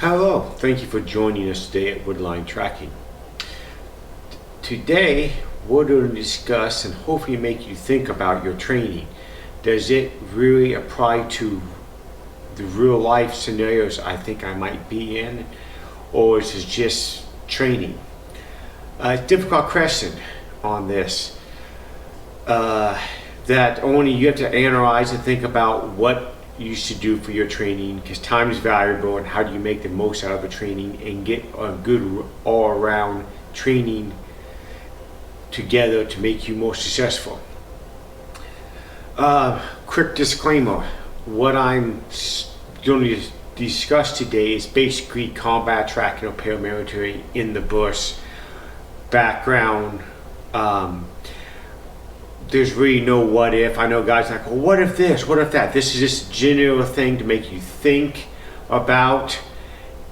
Hello, thank you for joining us today at Woodline Tracking. Today we're going to discuss and hopefully make you think about your training. Does it really apply to the real life scenarios I think I might be in, or is it just training? Difficult question on this that only you have to analyze and think about what you should do for your training, because time is valuable, and how do you make the most out of a training and get a good all-around training together to make you more successful. Quick disclaimer, what I'm going to discuss today is basically combat tracking or paramilitary in the bush background. There's really no what if. I know guys like, well, what if this, what if that? This is just a general thing to make you think about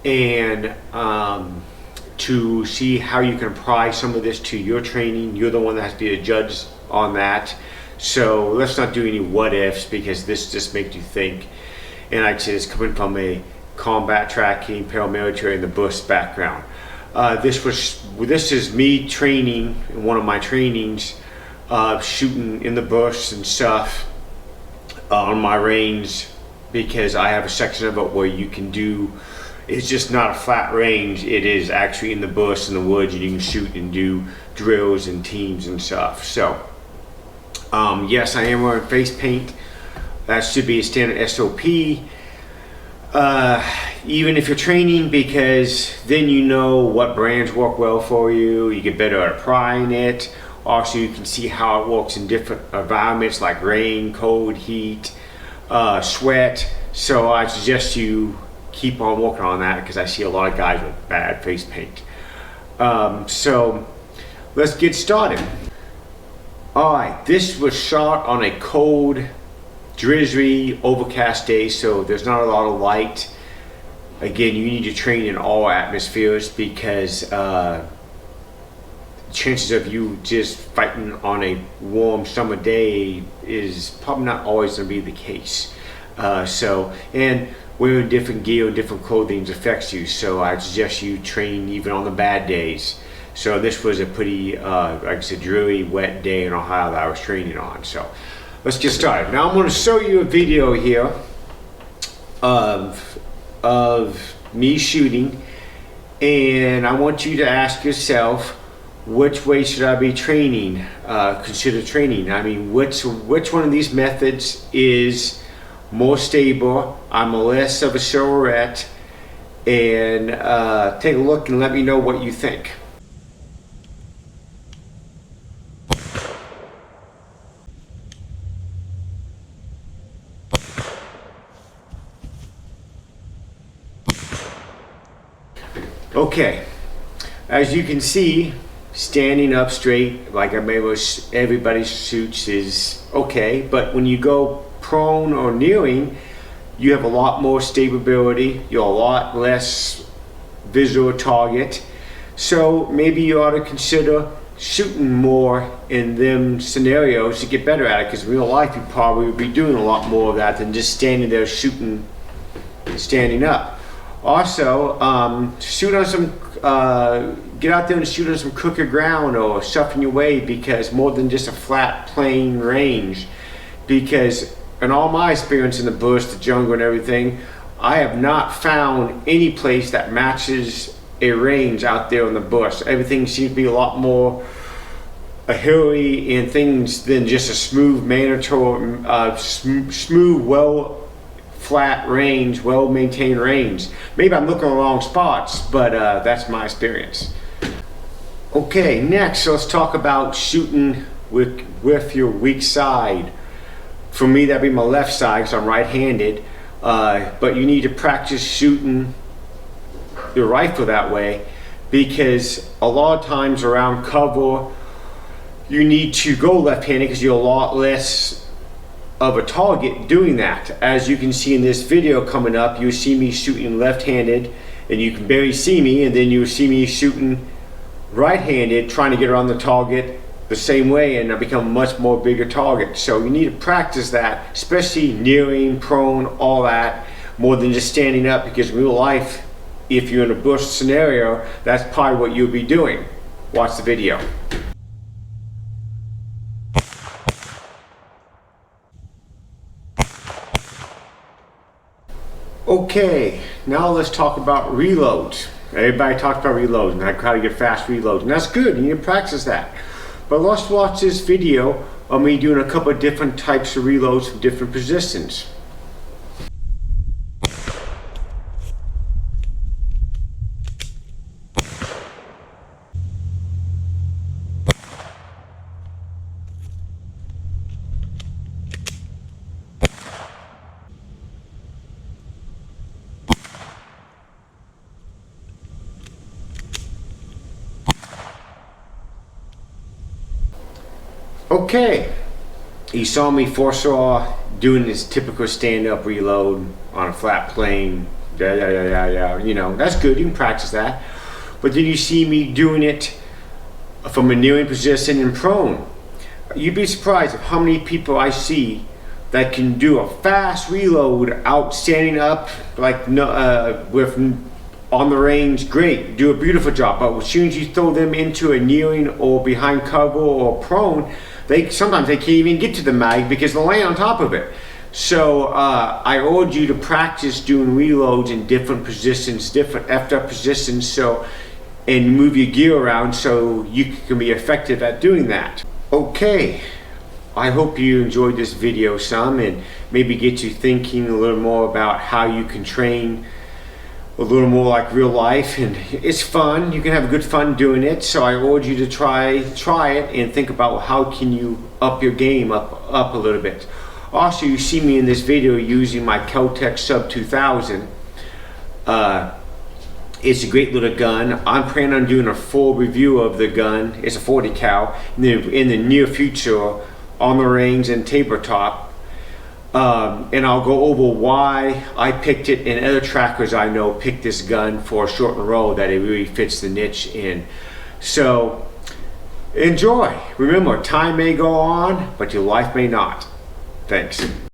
and to see how you can apply some of this to your training. You're the one that has to be a judge on that. So let's not do any what ifs, because this just makes you think. And I'd say it's coming from a combat tracking, paramilitary in the bush background. This is me training in one of my trainings, shooting in the bush and stuff on my range, because I have a section of it where you can do, it's just not a flat range, it is actually in the bush, in the woods, and you can shoot and do drills and teams and stuff. So yes, I am wearing face paint. That should be a standard SOP, even if you're training, because then you know what brands work well for you, you get better at applying it. Also, you can see how it works in different environments like rain, cold, heat, sweat. So I suggest you keep on working on that, because I see a lot of guys with bad face paint. So let's get started. Alright, this was shot on a cold, drizzly, overcast day, so there's not a lot of light. Again, you need to train in all atmospheres, because chances of you just fighting on a warm summer day is probably not always going to be the case. And wearing different gear and different clothing affects you, so I suggest you train even on the bad days. So this was a pretty, like I said, dreary, wet day in Ohio that I was training on. So let's get started. Now I'm going to show you a video here of me shooting, and I want you to ask yourself, which way should I be training? Consider training. I mean, which one of these methods is more stable? I'm less of a silhouette, and take a look and let me know what you think. Okay, as you can see, standing up straight like everybody shoots is okay, but when you go prone or kneeling, you have a lot more stability, you're a lot less visual target. So maybe you ought to consider shooting more in them scenarios to get better at it, because in real life you probably would be doing a lot more of that than just standing there shooting standing up. Also, shoot on some get out there and shoot on some crooked ground or stuff in your way, because more than just a flat plain range. Because in all my experience in the bush, the jungle and everything, I have not found any place that matches a range out there in the bush. Everything seems to be a lot more hilly and things than just a smooth, mandatory, smooth, well flat range, well maintained range. Maybe I'm looking at the wrong spots, but that's my experience. Okay, next let's talk about shooting with your weak side. For me, that'd be my left side, because I'm right-handed, but you need to practice shooting your rifle that way, because a lot of times around cover you need to go left-handed, because you're a lot less of a target doing that. As you can see in this video coming up, you see me shooting left-handed and you can barely see me, and then you see me shooting right-handed trying to get around the target the same way, and I become a much more bigger target. So you need to practice that, especially kneeling, prone, all that, more than just standing up, because in real life if you're in a bush scenario, that's probably what you'll be doing. Watch the video. Okay, now let's talk about reloads. Everybody talks about reloads and how to get fast reloads, and that's good. You need to practice that. But let's watch this video of me doing a couple of different types of reloads from different positions. Okay, you saw me foresaw doing this typical stand-up reload on a flat plane. You know, that's good, you can practice that. But then you see me doing it from a kneeling position and prone. You'd be surprised at how many people I see that can do a fast reload out standing up, like with on the range. Great, do a beautiful job. But as soon as you throw them into a kneeling or behind cover or prone, sometimes they can't even get to the mag because they'll lay on top of it. So I urge you to practice doing reloads in different positions, different effed up positions, and move your gear around so you can be effective at doing that. Okay, I hope you enjoyed this video some and maybe get you thinking a little more about how you can train a little more like real life, and it's fun. You can have good fun doing it, so I urge you to try it and think about how can you up your game up a little bit. Also, you see me in this video using my Kel-Tec Sub 2000. It's a great little gun. I'm planning on doing a full review of the gun. It's a 40 cal in the near future on the range and tabletop. And I'll go over why I picked it, and other trackers I know picked this gun for a short and roll that it really fits the niche in. So enjoy. Remember, time may go on, but your life may not. Thanks.